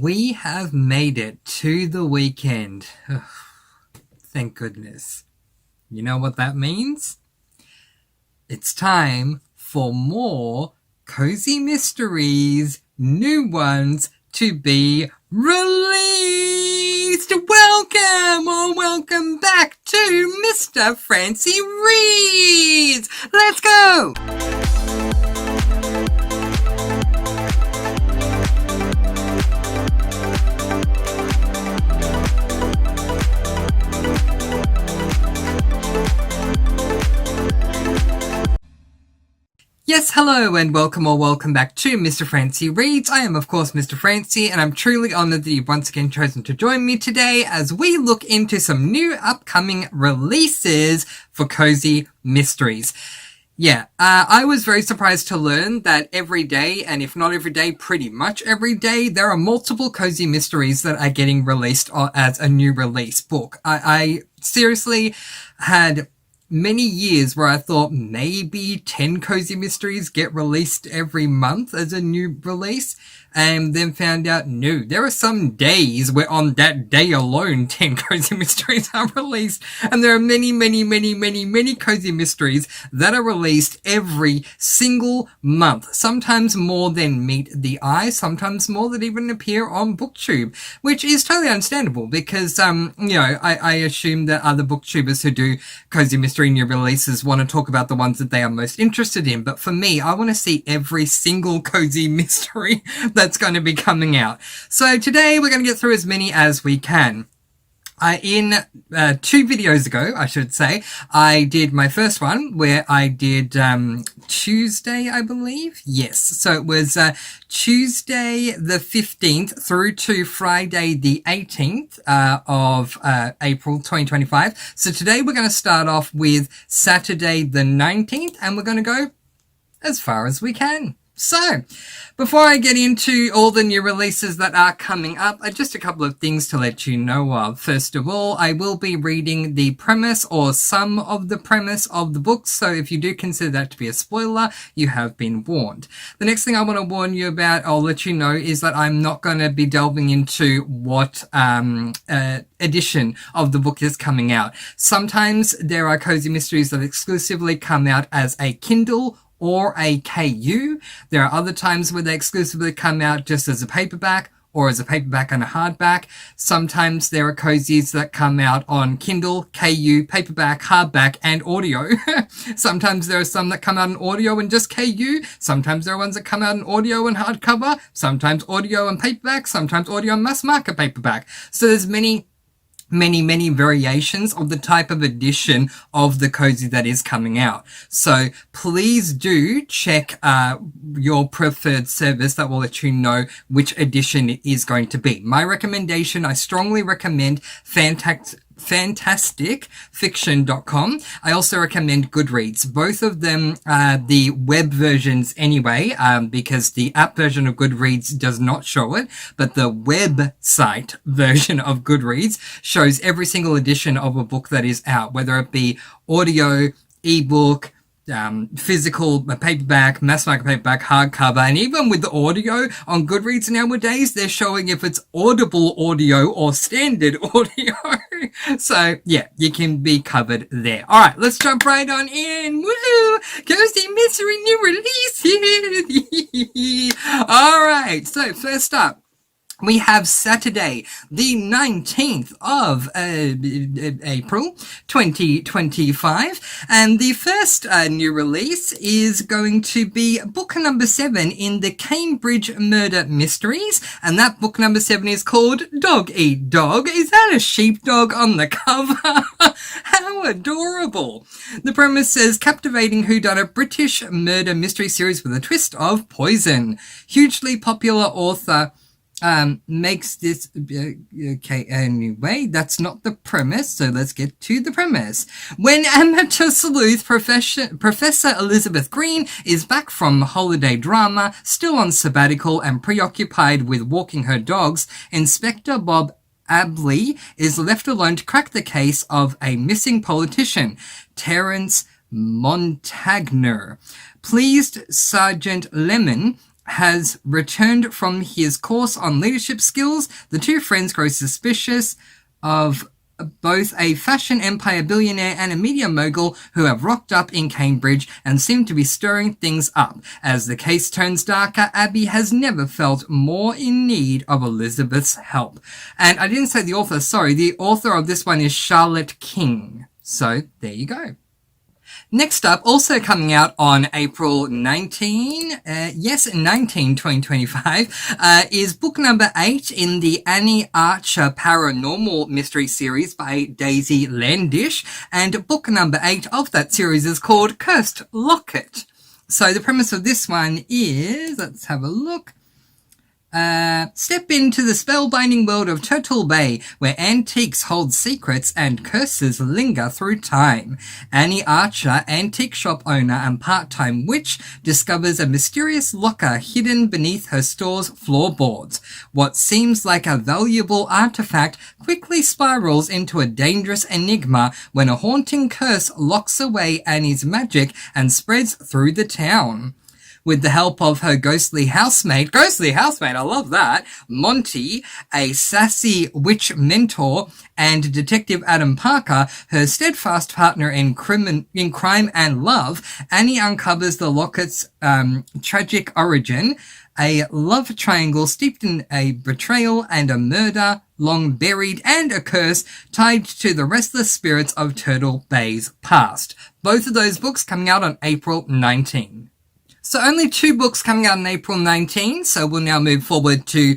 We have made it to the weekend. Thank goodness. You know what that means? It's time for more Cozy Mysteries, new ones to be released. Welcome back to Mr. Francy Reads. Let's go. Yes, hello and welcome back to Mr. Francy Reads. I am, of course, Mr. Francy, and I'm truly honoured that you've once again chosen to join me today as we look into some new upcoming releases for Cozy Mysteries. Yeah, I was very surprised to learn that every day, and if not every day, pretty much every day, there are multiple Cozy Mysteries that are getting released as a new release book. I seriously had many years where I thought maybe 10 Cozy Mysteries get released every month as a new release, and then found out, no, there are some days where on that day alone 10 Cozy Mysteries are released, and there are many Cozy Mysteries that are released every single month, sometimes more than meet the eye, sometimes more than even appear on booktube, which is totally understandable because, I assume that other booktubers who do Cozy Mystery new releases want to talk about the ones that they are most interested in, but for me, I want to see every single Cozy Mystery that's going to be coming out. So today we're going to get through as many as we can. In 2 videos ago, I should say, I did my first one where I did Tuesday, I believe. Yes, so it was Tuesday the 15th through to Friday the 18th of April 2025. So today we're going to start off with Saturday the 19th, and we're going to go as far as we can. So, before I get into all the new releases that are coming up, just a couple of things to let you know of. First of all, I will be reading the premise or some of the premise of the book, so if you do consider that to be a spoiler, you have been warned. The next thing I want to warn you about, I'll let you know, is that I'm not going to be delving into what edition of the book is coming out. Sometimes there are Cozy Mysteries that exclusively come out as a Kindle or a KU. There are other times where they exclusively come out just as a paperback or as a paperback and a hardback. Sometimes there are cozies that come out on Kindle, KU, paperback, hardback, and audio. Sometimes there are some that come out in audio and just KU. Sometimes there are ones that come out in audio and hardcover. Sometimes audio and paperback. Sometimes audio and mass market paperback. So there's many variations of the type of edition of the cozy that is coming out. So please do check your preferred service that will let you know which edition it is going to be. My recommendation, I strongly recommend fantasticfiction.com. I also recommend Goodreads. Both of them are the web versions anyway, because the app version of Goodreads does not show it, but the website version of Goodreads shows every single edition of a book that is out, whether it be audio, ebook, physical, paperback, mass market paperback, hardcover, and even with the audio on Goodreads nowadays, they're showing if it's audible audio or standard audio. So, yeah, you can be covered there. Alright, let's jump right on in. Woohoo! Cozy Mystery new releases! Alright, so first up, we have Saturday, the 19th of April, 2025. And the first new release is going to be book number 7 in the Cambridge Murder Mysteries. And that book number 7 is called Dog Eat Dog. Is that a sheepdog on the cover? How adorable. The premise says captivating whodunit British murder mystery series with a twist of poison. Hugely popular author makes this, okay, anyway, that's not the premise, so let's get to the premise. When amateur sleuth Professor Elizabeth Green is back from holiday drama, still on sabbatical and preoccupied with walking her dogs, Inspector Bob Abley is left alone to crack the case of a missing politician, Terence Montagner. Pleased Sergeant Lemon has returned from his course on leadership skills. The two friends grow suspicious of both a fashion empire billionaire and a media mogul who have rocked up in Cambridge and seem to be stirring things up. As the case turns darker, Abby has never felt more in need of Elizabeth's help. And I didn't say the author, sorry, the author of this one is Charlotte King. So there you go. Next up, also coming out on April 2025, is book number 8 in the Annie Archer Paranormal Mystery Series by Daisy Landish, and book number 8 of that series is called Cursed Locket. So the premise of this one is, let's have a look. Step into the spellbinding world of Turtle Bay, where antiques hold secrets and curses linger through time. Annie Archer, antique shop owner and part-time witch, discovers a mysterious locker hidden beneath her store's floorboards. What seems like a valuable artifact quickly spirals into a dangerous enigma when a haunting curse locks away Annie's magic and spreads through the town. With the help of her ghostly housemate, I love that, Monty, a sassy witch mentor, and Detective Adam Parker, her steadfast partner in crime and love, Annie uncovers the locket's tragic origin, a love triangle steeped in a betrayal and a murder long buried, and a curse tied to the restless spirits of Turtle Bay's past. Both of those books coming out on April 19. So only 2 books coming out on April 19, so we'll now move forward to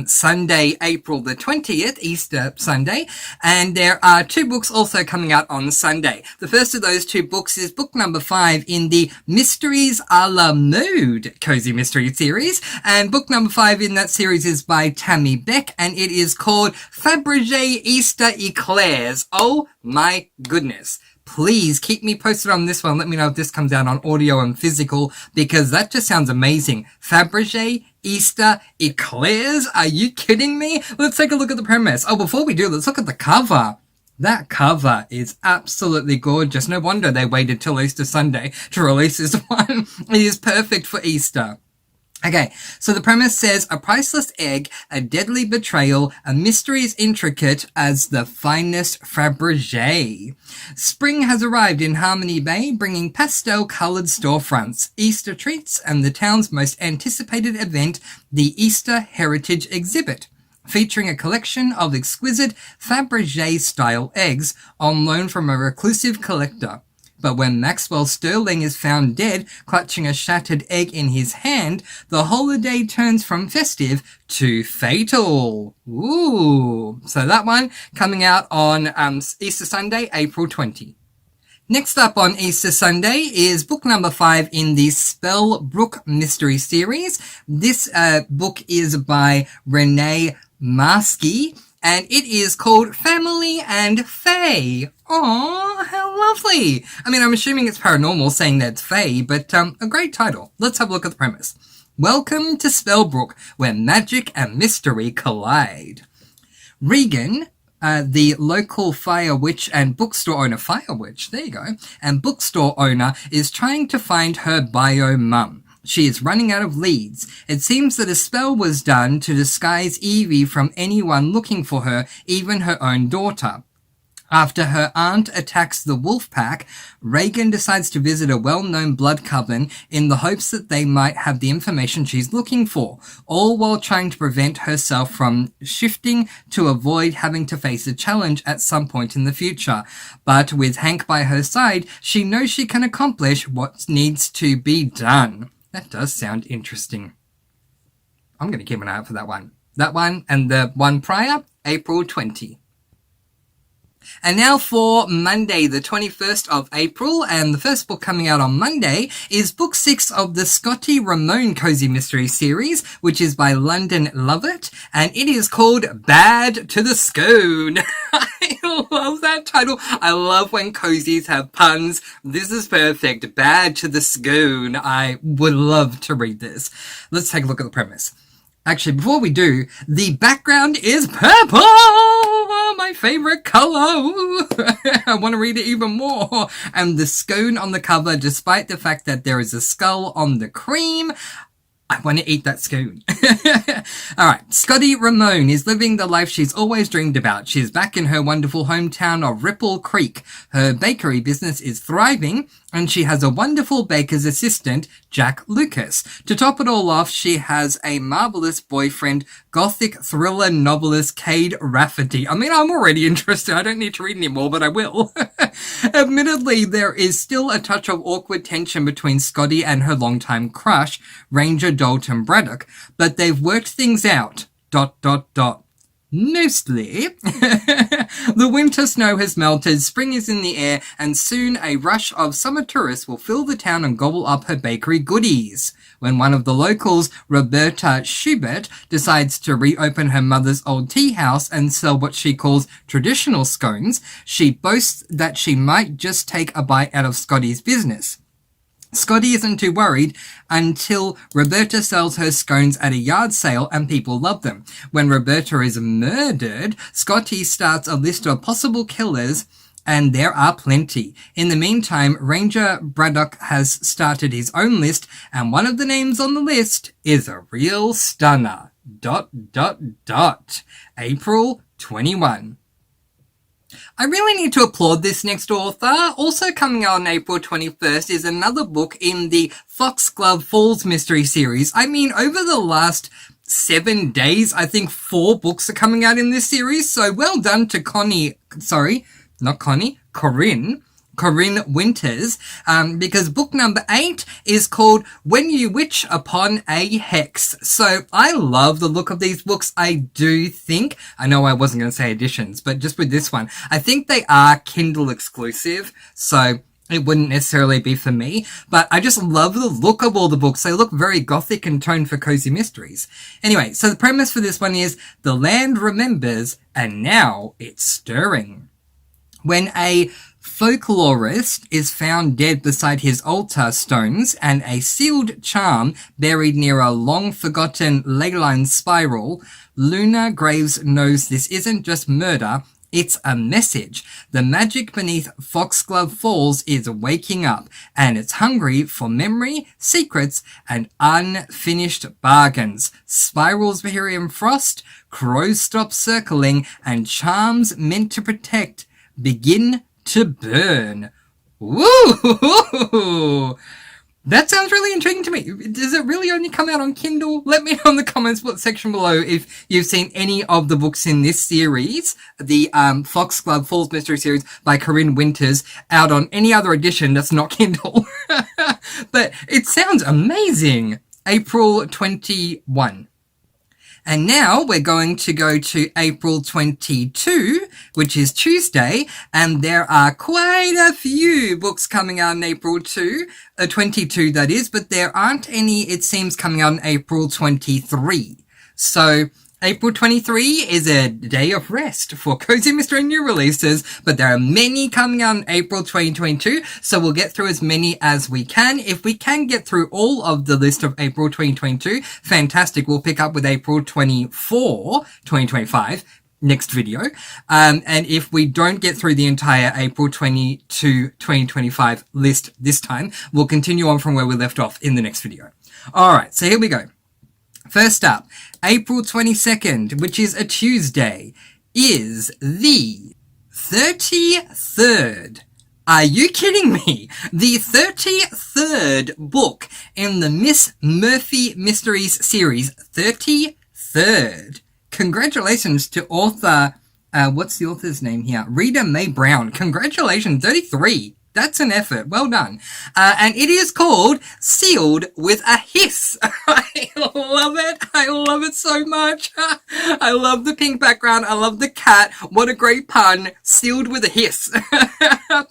Sunday, April the 20th, Easter Sunday, and there are 2 books also coming out on Sunday. The first of those 2 books is book number 5 in the Mysteries a la Mode Cozy Mystery series, and book number 5 in that series is by Tammy Beck, and it is called Fabergé Easter Eclairs. Oh my goodness. Please keep me posted on this one. Let me know if this comes out on audio and physical, because that just sounds amazing. Fabergé Easter Eclairs? Are you kidding me? Let's take a look at the premise. Oh, before we do, let's look at the cover. That cover is absolutely gorgeous. No wonder they waited till Easter Sunday to release this one. It is perfect for Easter. Okay, so the premise says, a priceless egg, a deadly betrayal, a mystery as intricate as the finest Fabergé. Spring has arrived in Harmony Bay, bringing pastel-coloured storefronts, Easter treats, and the town's most anticipated event, the Easter Heritage Exhibit, featuring a collection of exquisite Fabergé-style eggs on loan from a reclusive collector. But when Maxwell Sterling is found dead, clutching a shattered egg in his hand, the holiday turns from festive to fatal. Ooh. So that one coming out on Easter Sunday, April 20. Next up on Easter Sunday is book number 5 in the Spellbrook Mystery Series. This book is by Renee Marsky, and it is called Family and Fae. Aww, how lovely. I mean, I'm assuming it's paranormal saying that it's Fae, but a great title. Let's have a look at the premise. Welcome to Spellbrook, where magic and mystery collide. Regan, the local fire witch and bookstore owner, and bookstore owner, is trying to find her bio mum. She is running out of leads. It seems that a spell was done to disguise Evie from anyone looking for her, even her own daughter. After her aunt attacks the wolf pack, Regan decides to visit a well-known blood coven in the hopes that they might have the information she's looking for, all while trying to prevent herself from shifting to avoid having to face a challenge at some point in the future. But with Hank by her side, she knows she can accomplish what needs to be done. That does sound interesting. I'm going to keep an eye out for that one. That one and the one prior, April 20. And now for Monday, the 21st of April, and the first book coming out on Monday is book 6 of the Scotty Ramone Cozy Mystery series, which is by London Lovett, and it is called Bad to the Scone. I love that title. I love when cozies have puns. This is perfect. Bad to the Scone. I would love to read this. Let's take a look at the premise. Actually, before we do, the background is purple! My favorite color! I want to read it even more. And the scone on the cover, despite the fact that there is a skull on the cream, I want to eat that scone. All right. Scotty Ramone is living the life she's always dreamed about. She's back in her wonderful hometown of Ripple Creek. Her bakery business is thriving, and she has a wonderful baker's assistant, Jack Lucas. To top it all off, she has a marvelous boyfriend, gothic thriller novelist Cade Rafferty. I mean, I'm already interested. I don't need to read any more, but I will. Admittedly, there is still a touch of awkward tension between Scotty and her longtime crush, Ranger Dalton Braddock, but they've worked things out. ... Mostly. The winter snow has melted, spring is in the air, and soon a rush of summer tourists will fill the town and gobble up her bakery goodies. When one of the locals, Roberta Schubert, decides to reopen her mother's old tea house and sell what she calls traditional scones, she boasts that she might just take a bite out of Scotty's business. Scotty isn't too worried until Roberta sells her scones at a yard sale and people love them. When Roberta is murdered, Scotty starts a list of possible killers, and there are plenty. In the meantime, Ranger Braddock has started his own list, and one of the names on the list is a real stunner. ... April 21. I really need to applaud this next author. Also coming out on April 21st is another book in the Foxglove Falls mystery series. I mean, over the last 7 days, I think 4 books are coming out in this series. So well done to Corinne Winters, because book number 8 is called When You Witch Upon a Hex. So I love the look of these books. I do think, I know I wasn't going to say editions, but just with this one, I think they are Kindle exclusive, so it wouldn't necessarily be for me, but I just love the look of all the books. They look very gothic and toned for cozy mysteries. Anyway, so the premise for this one is the land remembers, and now it's stirring. When a folklorist is found dead beside his altar stones and a sealed charm buried near a long-forgotten ley-line spiral, Luna Graves knows this isn't just murder, it's a message. The magic beneath Foxglove Falls is waking up, and it's hungry for memory, secrets, and unfinished bargains. Spirals Virium Frost, crows stop circling, and charms meant to protect begin to burn. Woo! That sounds really intriguing to me. Does it really only come out on Kindle? Let me know in the comments section below if you've seen any of the books in this series, the Foxglove Falls Mystery Series by Corinne Winters, out on any other edition that's not Kindle. But it sounds amazing. April 21. And now we're going to go to April 22, which is Tuesday, and there are quite a few books coming out on April 22 that is, but there aren't any, it seems, coming out on April 23. So April 23 is a day of rest for Cozy Mystery new releases, but there are many coming out in April 2022, so we'll get through as many as we can. If we can get through all of the list of April 2022, fantastic. We'll pick up with April 24, 2025, next video. And if we don't get through the entire April 22, 2025 list this time, we'll continue on from where we left off in the next video. Alright, so here we go. First up, April 22nd, which is a Tuesday, is the 33rd. Are you kidding me? The 33rd book in the Miss Murphy Mysteries series. 33rd. Congratulations to author, what's the author's name here? Rita Mae Brown. Congratulations, 33. That's an effort. Well done. And it is called Sealed with a Hiss. I love it. I love it so much. I love the pink background. I love the cat. What a great pun. Sealed with a hiss.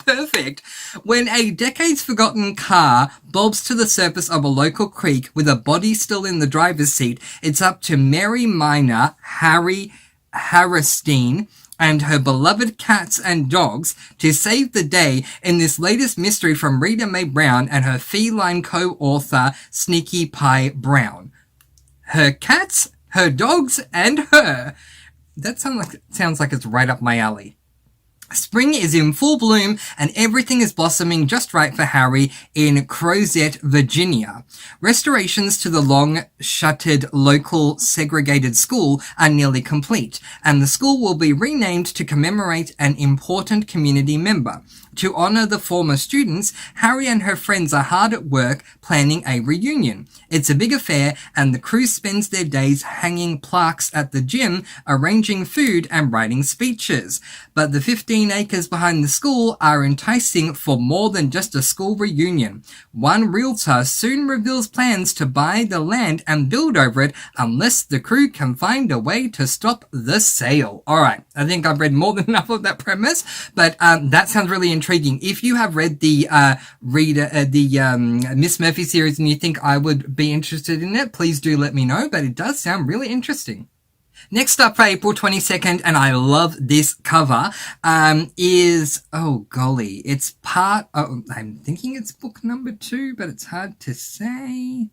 Perfect. When a decades-forgotten car bobs to the surface of a local creek with a body still in the driver's seat, it's up to Mary Minor, Harry Harrestein, and her beloved cats and dogs to save the day in this latest mystery from Rita Mae Brown and her feline co-author Sneaky Pie Brown. Her cats, her dogs, and her. That sounds like it's right up my alley. Spring is in full bloom and everything is blossoming just right for Harry in Crozet, Virginia. Restorations to the long-shuttered local segregated school are nearly complete, and the school will be renamed to commemorate an important community member. To honor the former students, Harry and her friends are hard at work planning a reunion. It's a big affair, and the crew spends their days hanging plaques at the gym, arranging food, and writing speeches. But the 15 acres behind the school are enticing for more than just a school reunion. One realtor soon reveals plans to buy the land and build over it unless the crew can find a way to stop the sale. Alright, I think I've read more than enough of that premise, but that sounds really intriguing. If you have read the Miss Murphy series and you think I would be interested in it, please do let me know, but it does sound really interesting. Next up for April 22nd, and I love this cover, is, oh golly, it's I'm thinking it's book number 2, but it's hard to say.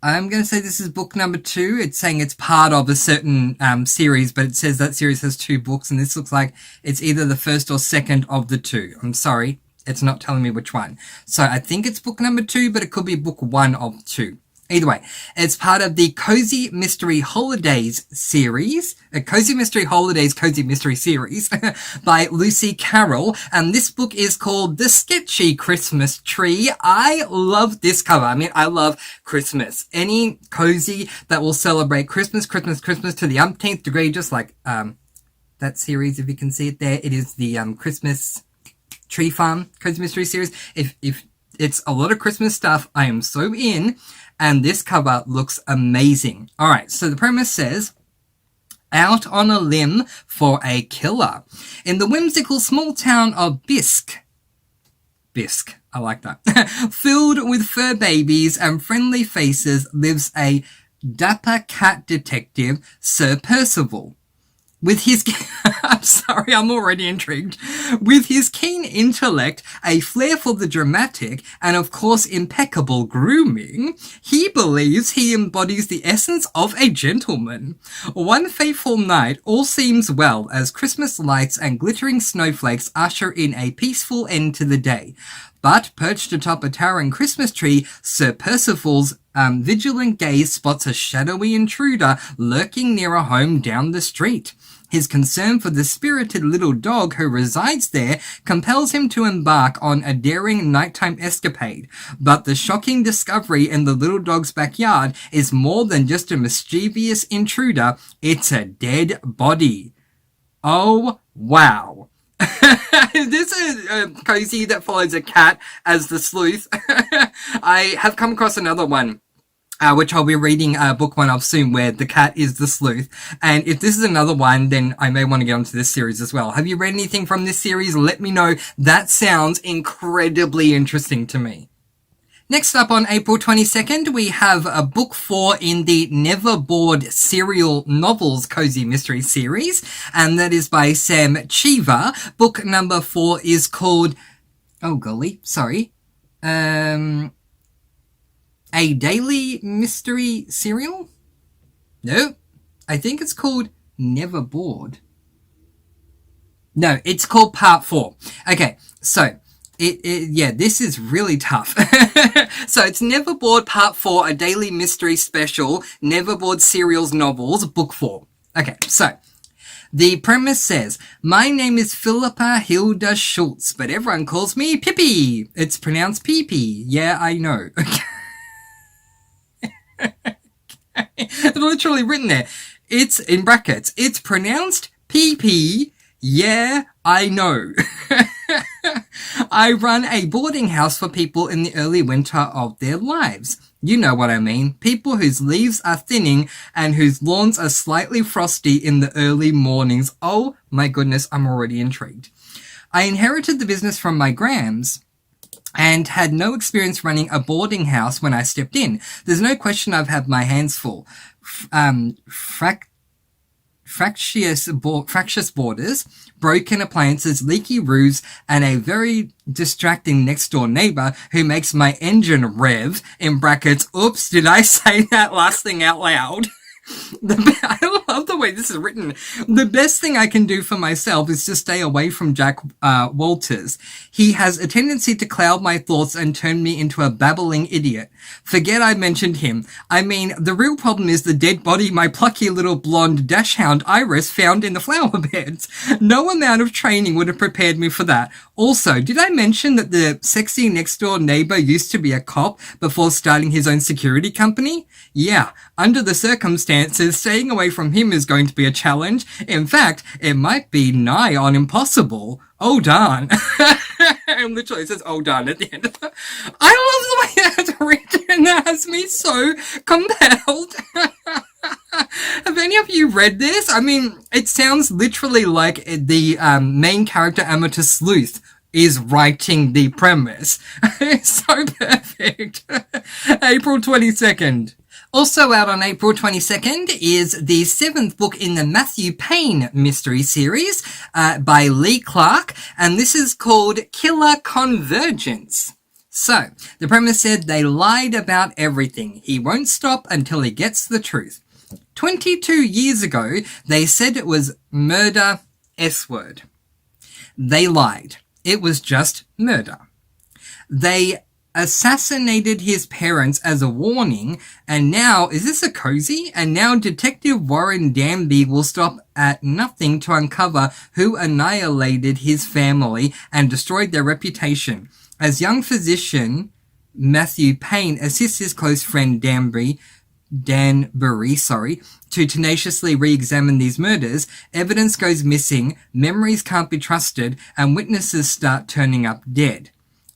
I'm going to say this is book number 2. It's saying it's part of a certain series, but it says that series has 2 books, and this looks like it's either the first or second of the 2. I'm sorry, it's not telling me which one. So I think it's book number 2, but it could be book 1 of 2. Either way, it's part of the Cozy Mystery Holidays series, Cozy Mystery Holidays Cozy Mystery series by Lucy Carroll, and this book is called The Sketchy Christmas Tree. I love this cover. I mean, I love Christmas. Any cozy that will celebrate Christmas to the umpteenth degree, just like that series, if you can see it there. It is the Christmas Tree Farm Cozy Mystery series. If it's a lot of Christmas stuff, I am so in. And this cover looks amazing. Alright, so the premise says, out on a limb for a killer. In the whimsical small town of Bisque, I like that, filled with fur babies and friendly faces, lives a dapper cat detective, Sir Percival. With his, I'm sorry, I'm already intrigued. With his keen intellect, a flair for the dramatic, and of course impeccable grooming, he believes he embodies the essence of a gentleman. One fateful night, all seems well as Christmas lights and glittering snowflakes usher in a peaceful end to the day. But perched atop a towering Christmas tree, Sir Percival's vigilant gaze spots a shadowy intruder lurking near a home down the street. His concern for the spirited little dog who resides there compels him to embark on a daring nighttime escapade. But the shocking discovery in the little dog's backyard is more than just a mischievous intruder, it's a dead body. Oh, wow. Is this a cozy that follows a cat as the sleuth? I have come across another one, which I'll be reading book 1 of soon, where the cat is the sleuth. And if this is another one, then I may want to get onto this series as well. Have you read anything from this series? Let me know. That sounds incredibly interesting to me. Next up on April 22nd, we have a book 4 in the Never Bored serial novels Cozy Mystery series, and that is by Sam Cheever. Book number 4 is called, oh golly, sorry, A Daily Mystery Serial? No, I think it's called Never Bored. No, it's called Part 4. Okay, so yeah, this is really tough. So it's Never Bored Part 4, a daily mystery special, Never Bored Serials Novels, Book 4. Okay, so the premise says, my name is Philippa Hilda Schultz, but everyone calls me Pippi. It's pronounced Pee-Pee. Yeah, I know. It's literally written there. It's in brackets. It's pronounced Pee-Pee. Yeah, I know. I run a boarding house for people in the early winter of their lives. You know what I mean. People whose leaves are thinning and whose lawns are slightly frosty in the early mornings. Oh my goodness, I'm already intrigued. I inherited the business from my Grams and had no experience running a boarding house when I stepped in. There's no question I've had my hands full. Fractious borders, broken appliances, leaky roofs, and a very distracting next-door neighbor who makes my engine rev, in brackets, oops, did I say that last thing out loud? I love the way this is written. The best thing I can do for myself is to stay away from Jack Walters. He has a tendency to cloud my thoughts and turn me into a babbling idiot. Forget I mentioned him. I mean, the real problem is the dead body my plucky little blonde dachshund Iris found in the flower beds. No amount of training would have prepared me for that. Also, did I mention that the sexy next door neighbor used to be a cop before starting his own security company? Yeah, under the circumstances, staying away from him is going to be a challenge. In fact, it might be nigh on impossible. Oh darn. It literally says oh darn at the end. I love the way that's written. That has me so compelled. Have any of you read this? I mean, it sounds literally like the main character amateur sleuth is writing the premise. It's so perfect. April 22nd. Also out on April 22nd is the 7th book in the Matthew Payne mystery series by Lee Clark, and this is called Killer Convergence. So, the premise said they lied about everything. He won't stop until he gets the truth. 22 years ago, they said it was murder S-word. They lied. It was just murder. They assassinated his parents as a warning, and now, is this a cozy? And now Detective Warren Danby will stop at nothing to uncover who annihilated his family and destroyed their reputation. As young physician Matthew Payne assists his close friend Danbury, to tenaciously re-examine these murders, evidence goes missing, memories can't be trusted, and witnesses start turning up dead.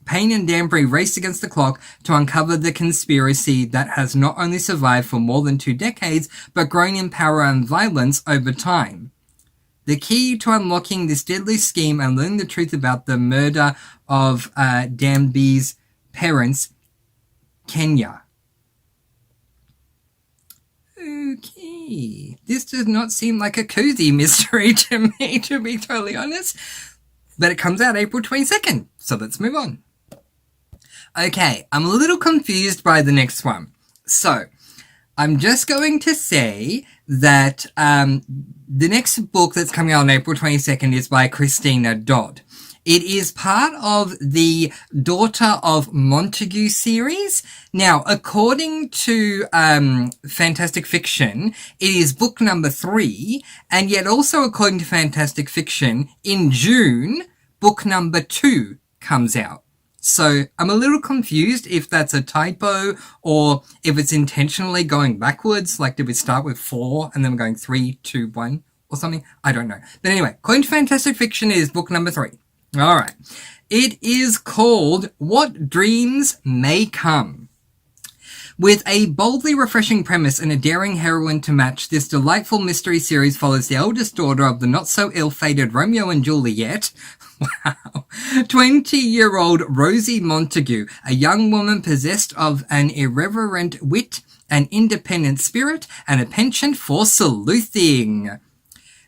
Payne and Danbury race against the clock to uncover the conspiracy that has not only survived for more than 2 decades, but grown in power and violence over time. The key to unlocking this deadly scheme and learning the truth about the murder of Danby's parents, Kenya. Okay. This does not seem like a cozy mystery to me, to be totally honest. But it comes out April 22nd, so let's move on. Okay, I'm a little confused by the next one. So, I'm just going to say that the next book that's coming out on April 22nd is by Christina Dodd. It is part of the Daughter of Montague series. Now, according to Fantastic Fiction, it is book number 3, and yet also according to Fantastic Fiction, in June, book number 2 comes out. So I'm a little confused if that's a typo or if it's intentionally going backwards, like did we start with 4 and then we're going 3, 2, 1 or something? I don't know. But anyway, according to Fantastic Fiction, it is book number 3. All right. It is called What Dreams May Come. With a boldly refreshing premise and a daring heroine to match, this delightful mystery series follows the eldest daughter of the not-so-ill-fated Romeo and Juliet, 20-year-old Rosie Montague, a young woman possessed of an irreverent wit, an independent spirit, and a penchant for sleuthing.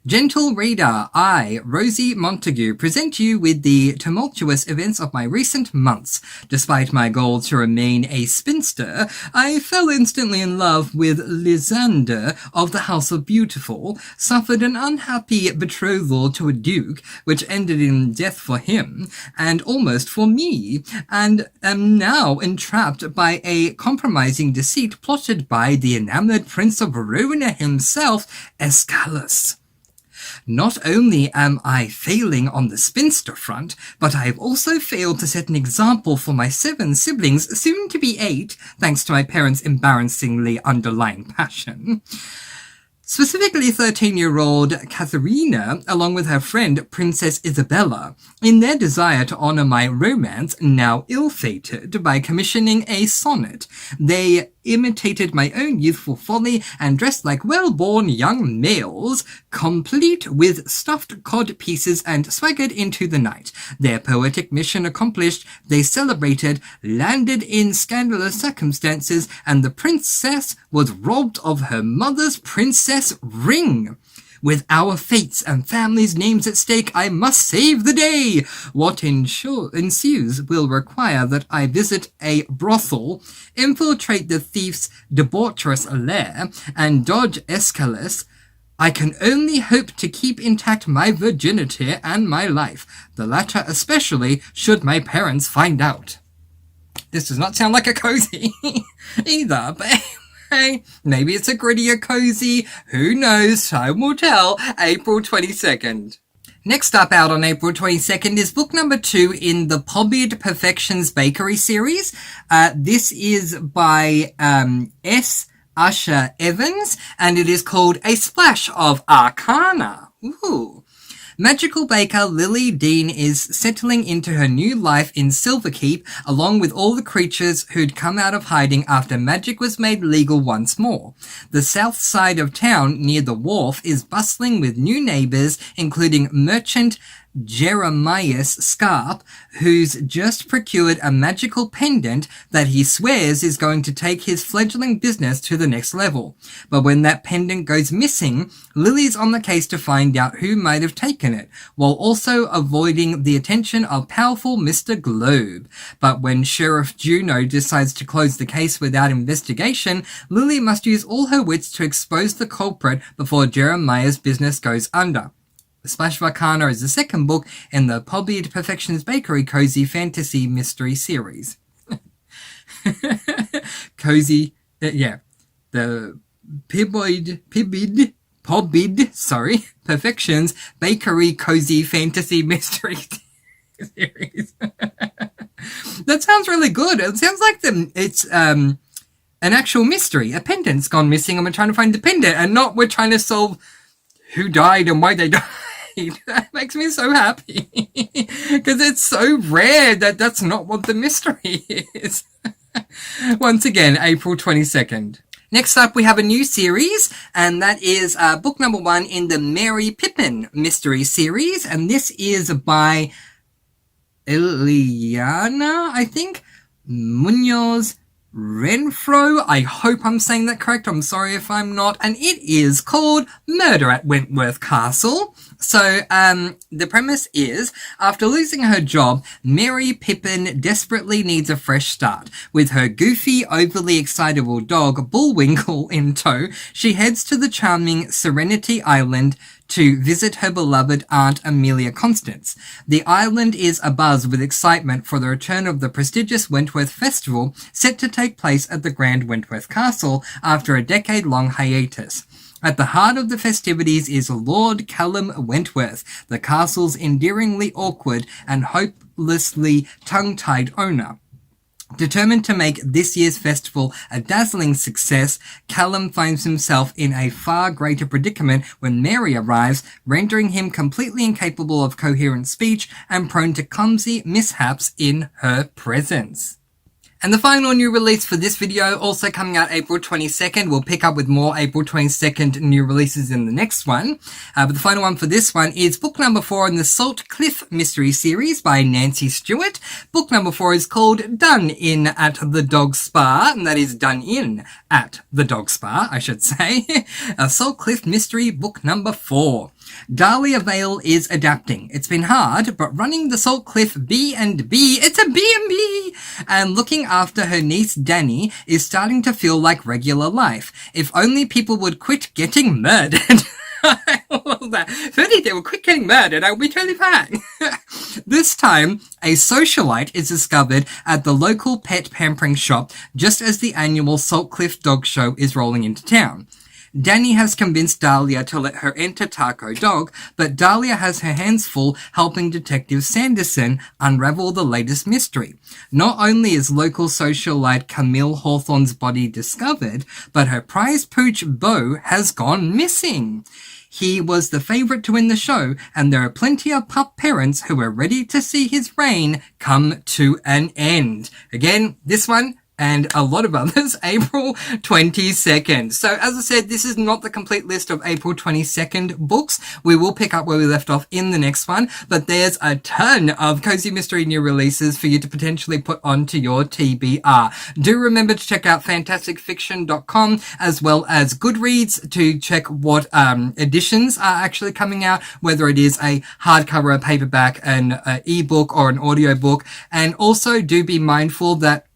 Gentle reader, I, Rosie Montague, present you with the tumultuous events of my recent months. Despite my goal to remain a spinster, I fell instantly in love with Lysander of the House of Beautiful, suffered an unhappy betrothal to a duke, which ended in death for him, and almost for me, and am now entrapped by a compromising deceit plotted by the enamoured Prince of Verona himself, Escalus. Not only am I failing on the spinster front, but I have also failed to set an example for my 7 siblings, soon to be 8, thanks to my parents' embarrassingly underlying passion. Specifically 13-year-old Katharina, along with her friend Princess Isabella, in their desire to honour my romance, now ill-fated, by commissioning a sonnet. They imitated my own youthful folly and dressed like well-born young males, complete with stuffed cod pieces, and swaggered into the night. Their poetic mission accomplished, they celebrated, landed in scandalous circumstances, and the princess was robbed of her mother's princess ring. With our fates and families' names at stake, I must save the day. What ensues will require that I visit a brothel, infiltrate the thief's debaucherous lair, and dodge Escalus, I can only hope to keep intact my virginity and my life, the latter especially should my parents find out. This does not sound like a cozy either, but anyway, maybe it's a grittier cozy. Who knows? Time will tell. April 22nd. Next up out on April 22nd is book number 2 in the Pobbied Perfections Bakery series. This is by S. Usher Evans, and it is called A Splash of Arcana. Ooh. Magical baker Lily Dean is settling into her new life in Silverkeep, along with all the creatures who'd come out of hiding after magic was made legal once more. The south side of town, near the wharf, is bustling with new neighbors, including merchant Jeremias Scarp, who's just procured a magical pendant that he swears is going to take his fledgling business to the next level. But when that pendant goes missing, Lily's on the case to find out who might have taken it, while also avoiding the attention of powerful Mr. Globe. But when Sheriff Juno decides to close the case without investigation, Lily must use all her wits to expose the culprit before Jeremiah's business goes under. The Splash of Arcana is the second book in the Pobbied Perfections Bakery Cozy Fantasy Mystery Series. Cozy, the Pobbied Perfections Bakery Cozy Fantasy Mystery Series. That sounds really good. It sounds like it's an actual mystery. A pendant's gone missing and we're trying to find the pendant, and not we're trying to solve who died and why they died. That makes me so happy because it's so rare that that's not what the mystery is. Once again, April 22nd. Next up, we have a new series, and that is book number 1 in the Mary Pippin mystery series, and this is by Eliana, I think, Munoz Renfro. I hope I'm saying that correct. I'm sorry if I'm not. And it is called Murder at Wentworth Castle. So, the premise is, after losing her job, Mary Pippin desperately needs a fresh start. With her goofy, overly excitable dog, Bullwinkle, in tow, she heads to the charming Serenity Island to visit her beloved Aunt Amelia Constance. The island is abuzz with excitement for the return of the prestigious Wentworth Festival, set to take place at the Grand Wentworth Castle after a decade-long hiatus. At the heart of the festivities is Lord Callum Wentworth, the castle's endearingly awkward and hopelessly tongue-tied owner. Determined to make this year's festival a dazzling success, Callum finds himself in a far greater predicament when Mary arrives, rendering him completely incapable of coherent speech and prone to clumsy mishaps in her presence. And the final new release for this video, also coming out April 22nd. We'll pick up with more April 22nd new releases in the next one. But the final one for this one is book number 4 in the Salt Cliff Mystery Series by Nancy Stewart. Book number 4 is called Done In at the Dog Spa, and that is Done In at the Dog Spa, I should say. Salt Cliff Mystery book number 4. Dahlia Vale is adapting. It's been hard, but running the Salt Cliff B&B, it's a B&B, and looking after her niece Danny is starting to feel like regular life. If only people would quit getting murdered. I love that. If only they would quit getting murdered, I would be totally fine. This time, a socialite is discovered at the local pet pampering shop just as the annual Salt Cliff Dog Show is rolling into town. Danny has convinced Dahlia to let her enter Taco Dog, but Dahlia has her hands full helping Detective Sanderson unravel the latest mystery. Not only is local socialite Camille Hawthorne's body discovered, but her prize pooch Beau has gone missing. He was the favourite to win the show, and there are plenty of pup parents who are ready to see his reign come to an end. Again, this one, and a lot of others, April 22nd. So, as I said, this is not the complete list of April 22nd books. We will pick up where we left off in the next one, but there's a ton of Cozy Mystery new releases for you to potentially put onto your TBR. Do remember to check out fantasticfiction.com as well as Goodreads to check what editions are actually coming out, whether it is a hardcover, a paperback, an ebook, or an audiobook. And also do be mindful that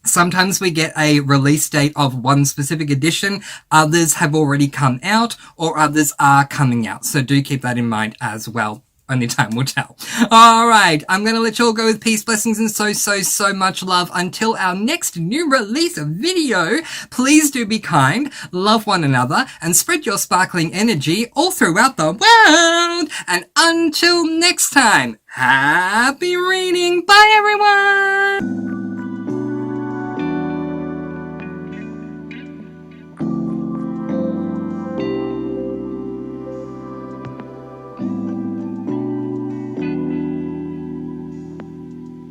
Sometimes we get a release date of one specific edition, others have already come out, or others are coming out, so do keep that in mind as well. Only time will tell. Alright, I'm gonna let you all go with peace, blessings, and so much love until our next new release video. Please do be kind, love one another, and spread your sparkling energy all throughout the world. And until next time, happy reading. Bye, everyone!